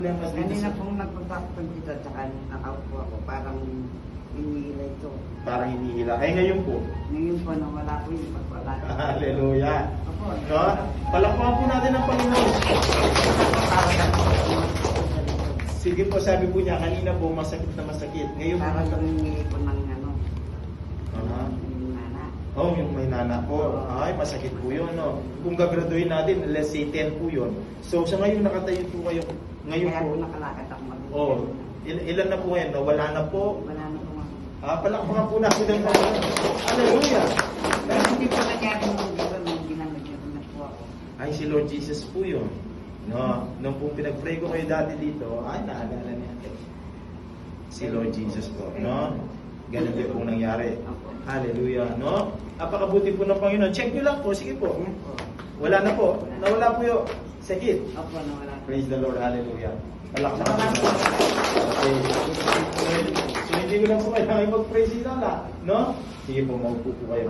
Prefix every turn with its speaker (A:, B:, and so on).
A: Kanina pong nagpunta ako dito, tsaka nakaupo ako, parang hinihila ito.
B: Parang hinihila. Ay, ngayon po.
A: Ngayon po, nawala ko yung pagwala.
B: Hallelujah.
A: Opo.
B: No? Palakpakan po natin ang Panginoon. Sige po, sabi po niya, kanina po, masakit na masakit. Ngayon po,
A: Parang lumingi ko ng ano,
B: Aha.
A: yung nana.
B: Oh, yung may nana po. Ay, masakit po yun, no? Kung gagraduhin natin, let's say 10 po yun. So, sa ngayon nakatayo po kayo. Ngayon
A: Kaya
B: po,
A: po nakalakad ako mag-ibig.
B: oh, ilan na po ngayon? Nawala na po.
A: Wala na po ako.
B: Palakpakan po natin ang Panginoon. Hallelujah.
A: Pero hindi po nangyari nung dito, nung ginamit na po ako.
B: Ay, si Lord Jesus po yun. No, nung pong pinag-pray ko kayo dati dito, ay, naalala niya. Si Lord Jesus po, no? Ganun din pong nangyari. Hallelujah, no? Napakabuti po ng Panginoon. Check nyo lang po, sige po.
A: Ayan po.
B: Wala na po. Nawala po yung sakit.
A: Opo, nawala po.
B: Praise the Lord, hallelujah. Palakpakan
A: Nawala
B: po.
A: po.
B: Okay. So, hindi ko lang po kailangan mag-praise si Lola, no? Sige po, maupo po kayo.